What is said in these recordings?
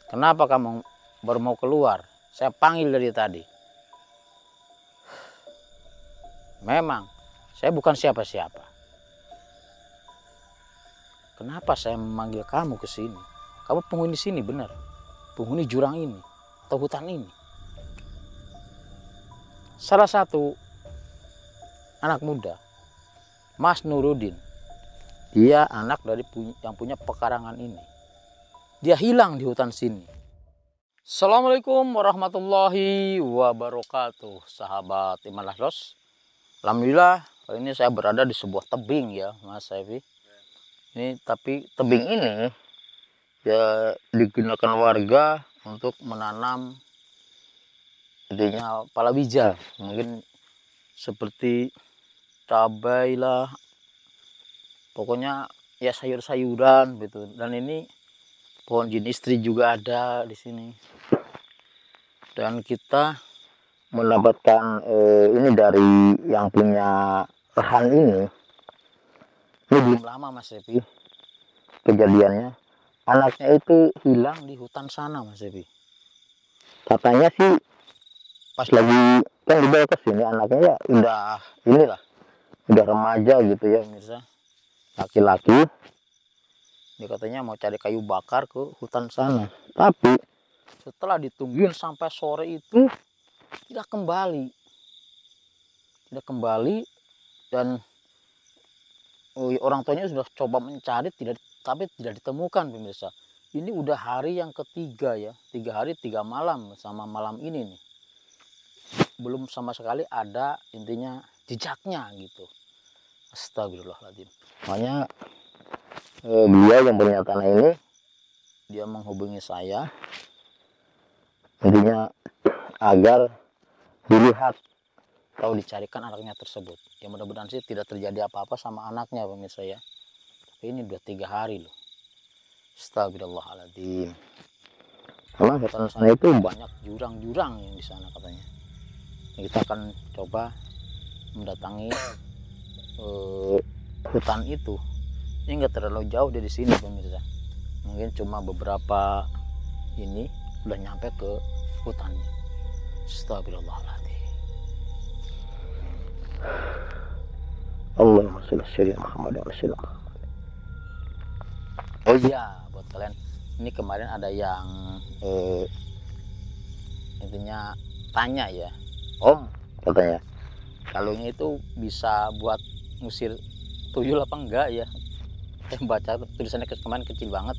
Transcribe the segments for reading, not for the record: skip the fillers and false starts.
Kenapa kamu baru mau keluar? Saya panggil dari tadi. Memang, saya bukan siapa-siapa. Kenapa saya memanggil kamu ke sini? Kamu penghuni sini, benar? Penghuni jurang ini, atau hutan ini. Salah satu anak muda, Mas Nuruddin, dia anak dari yang punya pekarangan ini. Dia hilang di hutan sini. Assalamualaikum warahmatullahi wabarakatuh, sahabat Iman Lahros. Alhamdulillah, kali ini saya berada di sebuah tebing ya, Mas Saifi. Ini tapi tebing ini ya digunakan warga untuk menanam intinya palawija, mungkin seperti cabai lah, pokoknya ya sayur-sayuran gitu. Dan ini pohon jin istri juga ada di sini. Dan kita mendapatkan ini dari yang punya lahan ini. Ini belum lama Mas Epi kejadiannya. Anaknya itu hilang di hutan sana Mas Epi. Katanya sih pas lagi kan dibawa ke sini anaknya ya udah remaja gitu ya pemirsa, laki-laki. Dia katanya mau cari kayu bakar ke hutan sana, tapi setelah ditungguin sampai sore itu tidak kembali dan orang tuanya sudah coba mencari tapi tidak ditemukan pemirsa. Ini udah hari yang ketiga ya, 3 hari 3 malam sama malam ini nih. Belum sama sekali ada intinya jejaknya gitu. Astagfirullahaladzim. Makanya beliau yang punya tanah ini dia menghubungi saya intinya agar dilihat atau dicarikan anaknya tersebut. Ya mudah-mudahan sih tidak terjadi apa-apa sama anaknya pemirsa ya. Tapi ini udah 3 hari loh. Astagfirullahaladzim. Karena hutan sana itu banyak jurang-jurang yang di sana katanya. Kita akan coba mendatangi hutan itu. Ini enggak terlalu jauh dari sini pemirsa. Mungkin cuma beberapa ini udah nyampe ke hutannya. Astagfirullahaladzim. Allahumma sholli ala sayyidina Muhammad wa ala. Oh iya, buat kalian ini kemarin ada yang intinya tanya ya, Om katanya kalungnya itu bisa buat ngusir tuyul apa enggak ya. Saya baca tulisannya kemarin kecil banget.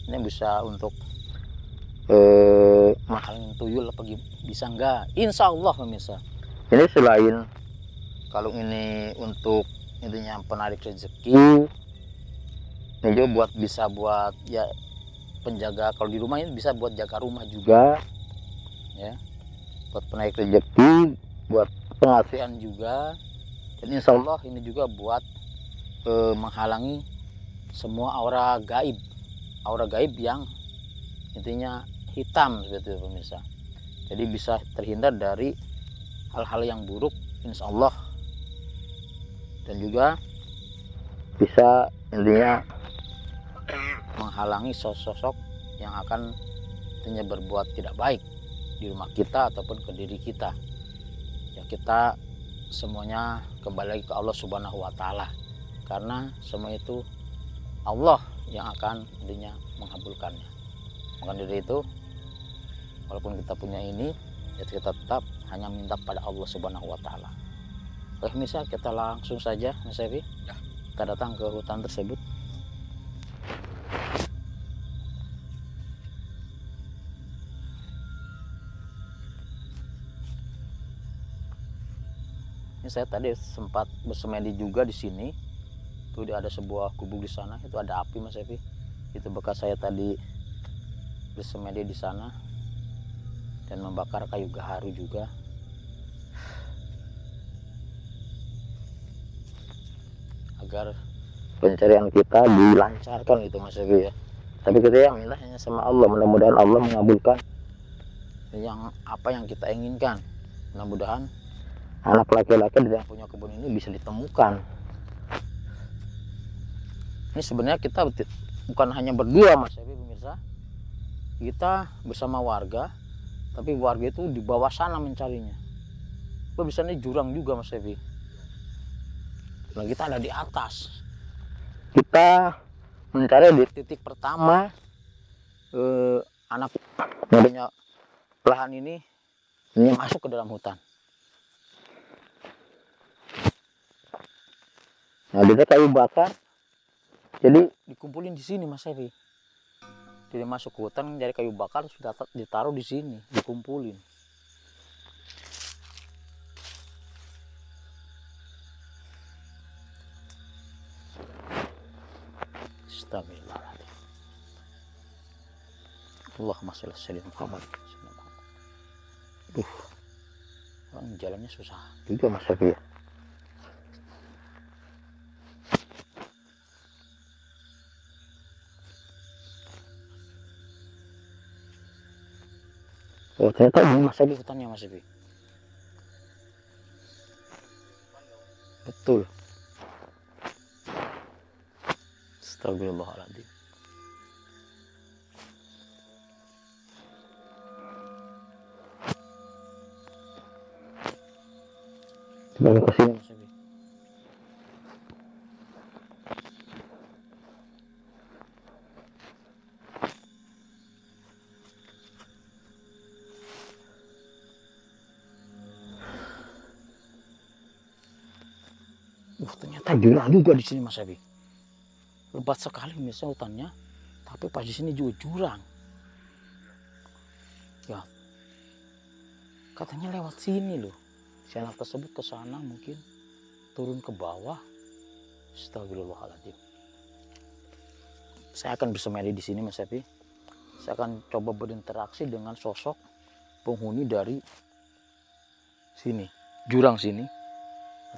Ini bisa untuk menghalangin tuyul apa bisa enggak? Insya Allah pemirsa. Ini selain kalung ini untuk intinya penarik rezeki, ini juga bisa buat ya penjaga. Kalau di rumah ini bisa buat jaga rumah juga ya, buat penarik rezeki, buat penghasilan juga. Dan insya Allah ini juga buat menghalangi semua aura gaib yang intinya hitam seperti itu pemirsa. Jadi bisa terhindar dari hal-hal yang buruk insya Allah. Dan juga bisa intinya menghalangi sosok yang akan intinya berbuat tidak baik di rumah kita ataupun ke diri kita. Ya kita semuanya kembali lagi ke Allah Subhanahu wa taala. Karena semua itu Allah yang akan intinya mengabulkannya. Maka dari itu walaupun kita punya ini ya kita tetap hanya minta pada Allah Subhanahu wa taala. Oke, misal kita langsung saja Mas Evi. Ya. Kita datang ke hutan tersebut. Ini saya tadi sempat bersemedi juga di sini. Itu ada sebuah gubuk di sana, itu ada api Mas Evi. Itu bekas saya tadi bersemedi di sana dan membakar kayu gaharu juga. Agar pencarian kita dilancarkan gitu Mas Evi ya. Tapi kita yang minta hanya sama Allah, mudah-mudahan Allah mengabulkan yang apa yang kita inginkan. Mudah-mudahan anak laki-laki yang punya kebun ini bisa ditemukan. Ini sebenarnya kita bukan hanya berdua Mas Evi pemirsa, kita bersama warga, tapi warga itu di bawah sana mencarinya. Bisa nih jurang juga Mas Evi. Nah, kita ada di atas. Kita mencari di titik pertama anak mudanya lahan ini masuk ke dalam hutan. Nah, dia kayu bakar, jadi dikumpulin di sini Mas Evi. Jadi masuk ke hutan dari kayu bakar sudah ditaruh di sini, dikumpulin. Astagfirullahaladzim. Allahumma sholli ala Muhammad. Jalannya susah juga Mas Evi ya. Oh, ternyata ini Mas Evi hutannya Mas Evi. Betul. Astagfirullahaladzim. Coba ke sini Mas Evi. Ternyata jurang juga di sini Mas Evi. Lebat sekali misalnya hutannya, tapi pas di sini juga jurang. Ya, katanya lewat sini loh. Si anak tersebut ke sana mungkin turun ke bawah. Astagfirullahaladzim. Saya akan bersemedi di sini Mas Evi. Saya akan coba berinteraksi dengan sosok penghuni dari sini, jurang sini,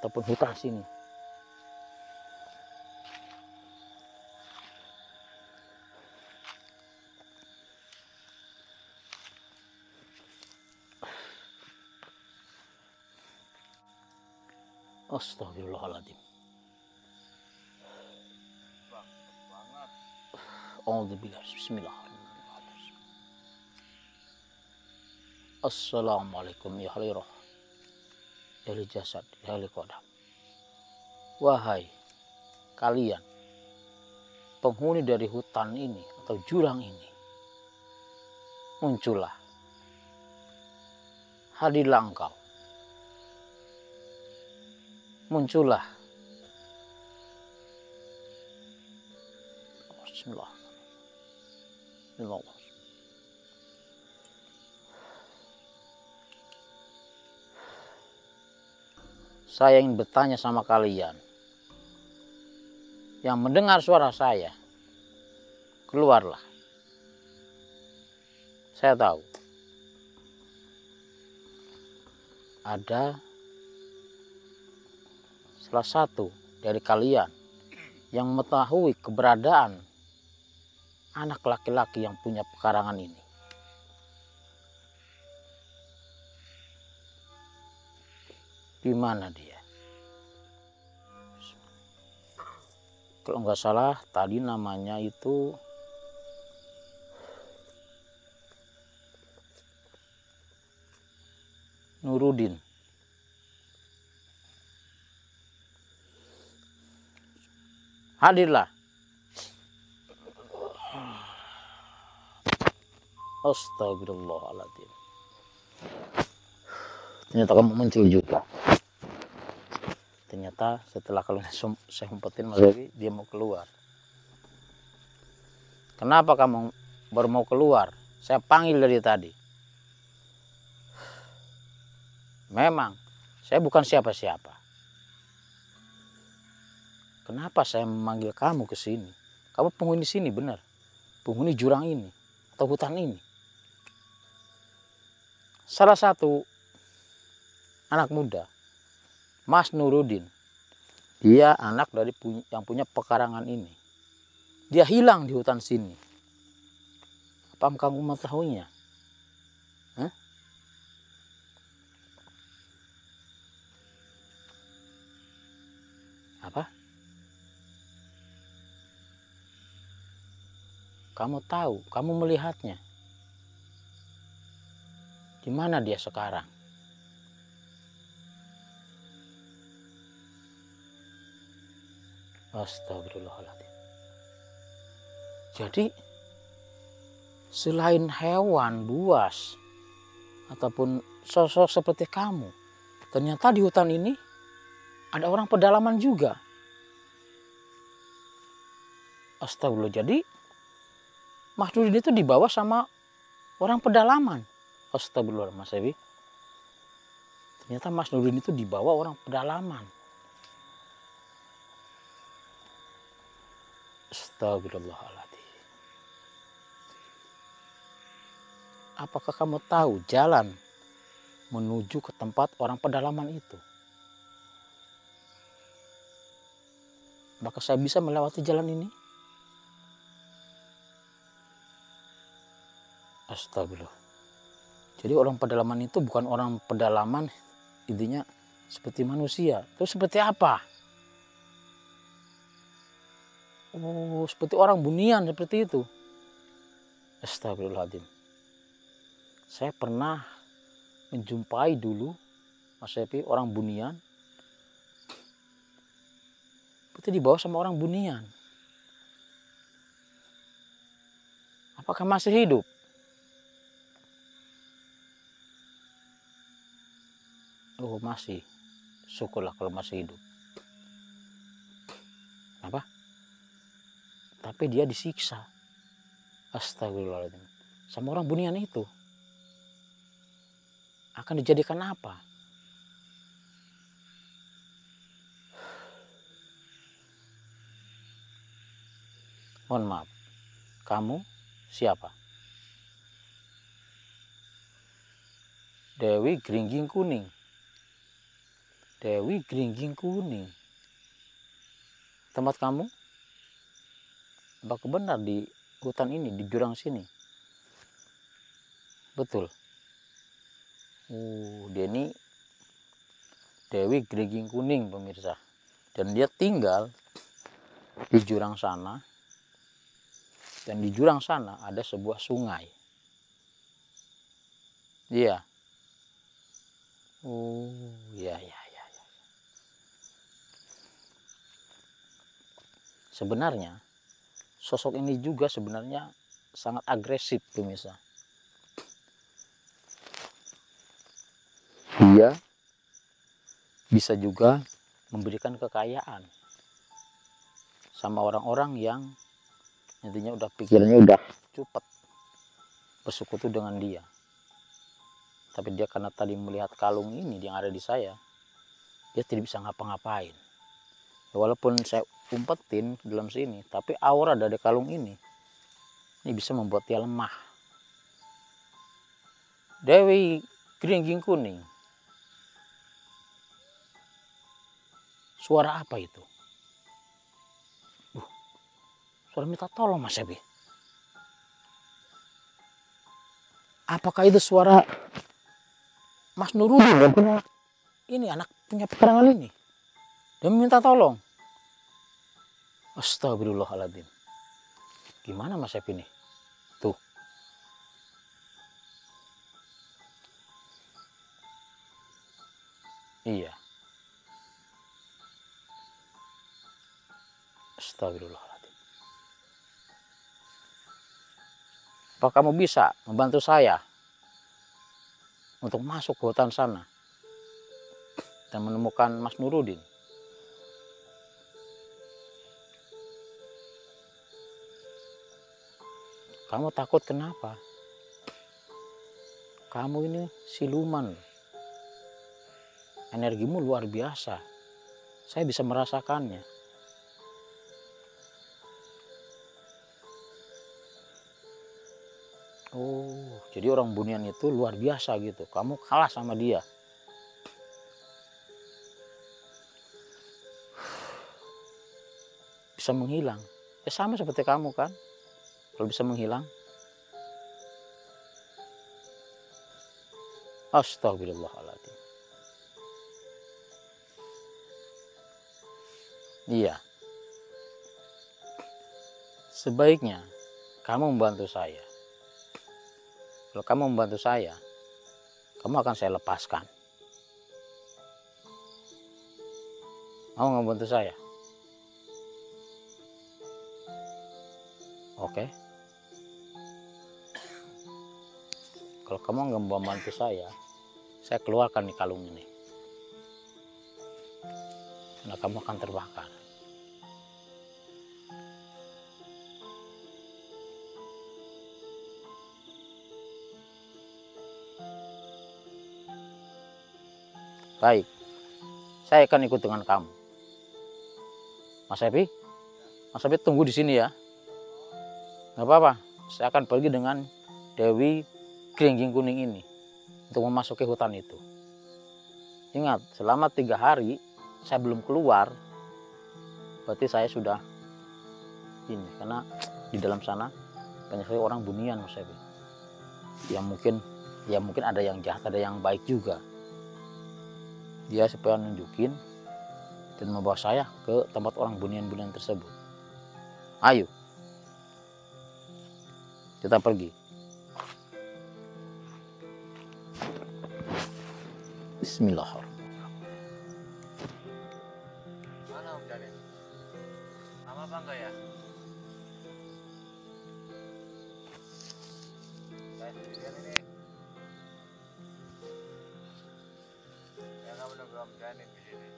ataupun hutan sini. Astagfirullahaladzim. Alhamdulillah. Bismillahirrahmanirrahim. Assalamualaikum ya ahli roh, ya ahli jasad, ya ahli qadam. Wahai kalian penghuni dari hutan ini atau jurang ini, muncullah, hadirlah engkau. Muncullah. Bismillah. Bismillah. Saya ingin bertanya sama kalian yang mendengar suara saya, keluarlah. Saya tahu ada salah satu dari kalian yang mengetahui keberadaan anak laki-laki yang punya pekarangan ini. Di mana dia? Kalau nggak salah tadi namanya itu Nurudin. Hadirlah. Astagfirullahaladzim. Ternyata kamu muncul juga. Ternyata setelah kalian saya umpetin Mas Evi, dia mau keluar. Kenapa kamu baru mau keluar? Saya panggil dari tadi. Memang saya bukan siapa-siapa. Kenapa saya memanggil kamu ke sini? Kamu penghuni sini benar. Penghuni jurang ini atau hutan ini. Salah satu anak muda, Mas Nurudin. Dia anak dari yang punya pekarangan ini. Dia hilang di hutan sini. Apa kamu mengetahuinya? Hah? Apa? Kamu tahu, kamu melihatnya. Di mana dia sekarang? Astagfirullahaladzim. Jadi selain hewan buas ataupun sosok seperti kamu, ternyata di hutan ini ada orang pedalaman juga. Astagfirullah. Jadi Mas Nurdin itu dibawa sama orang pedalaman. Astagfirullah Mas Ebi. Ternyata Mas Nurdin itu dibawa orang pedalaman. Astagfirullahaladzim. Apakah kamu tahu jalan menuju ke tempat orang pedalaman itu? Apakah saya bisa melewati jalan ini? Astagfirullah. Jadi orang pedalaman itu bukan orang pedalaman, intinya seperti manusia. Terus seperti apa? Oh, seperti orang bunian seperti itu. Astagfirullahaladzim. Saya pernah menjumpai dulu, Mas Epi, orang bunian. Itu dibawa sama orang bunian. Apakah masih hidup? Oh, masih. Syukurlah kalau masih hidup. Apa? Tapi dia disiksa. Astagfirullahaladzim. Sama orang bunian itu. Akan dijadikan apa? Mohon maaf. Kamu siapa? Dewi Geringging Kuning. Dewi Geringging Kuning. Tempat kamu? Apakah benar di hutan ini, di jurang sini? Betul. Dia ini Dewi Geringging Kuning, pemirsa. Dan dia tinggal di jurang sana. Dan di jurang sana ada sebuah sungai. Iya. Oh, iya. Sebenarnya sosok ini juga sebenarnya sangat agresif, pemirsa. Dia bisa juga memberikan kekayaan sama orang-orang yang intinya udah pikirnya udah cepat bersekutu dengan dia. Tapi dia karena tadi melihat kalung ini yang ada di saya, dia tidak bisa ngapa-ngapain. Ya, walaupun saya umpetin ke dalam sini, tapi aura dari kalung ini bisa membuat dia lemah. Dewi Geringging Kuning. Suara apa itu? Suara minta tolong, Mas Ebi. Apakah itu suara Mas Nurdin? Ini anak punya peperangan ini. Dia meminta tolong. Astagfirullahaladzim. Gimana Mas Ebi nih? Tuh. Iya. Astagfirullahaladzim. Apa kamu bisa membantu saya untuk masuk ke hutan sana dan menemukan Mas Nurdin? Kamu takut kenapa? Kamu ini siluman. Energimu luar biasa. Saya bisa merasakannya. Oh, jadi orang bunian itu luar biasa gitu. Kamu kalah sama dia. Bisa menghilang. Ya sama seperti kamu kan. Kalau bisa menghilang. Astagfirullahaladzim. Iya. Sebaiknya kamu membantu saya. Kalau kamu membantu saya, kamu akan saya lepaskan. Mau nggak bantu saya? Oke. Kalau kamu nggak mau bantu saya keluarkan di kalung ini. Nah, kamu akan terbakar. Baik, saya akan ikut dengan kamu. Mas Epi tunggu di sini ya. Nggak apa-apa, saya akan pergi dengan Dewi Keringging Kuning ini untuk memasuki hutan itu. Ingat, selama 3 hari saya belum keluar, berarti saya sudah ini, karena di dalam sana banyak sekali orang bunian, Mas Epi. Yang mungkin ada yang jahat, ada yang baik juga. Dia supaya nunjukin dan membawa saya ke tempat orang bunian-bunian tersebut. Ayo, kita pergi. Bismillahirrahmanirrahim. Mana Om Janin? Sama apa enggak ya? Saya sendirian ini. Ya nggak menunggu Om Janin di sini.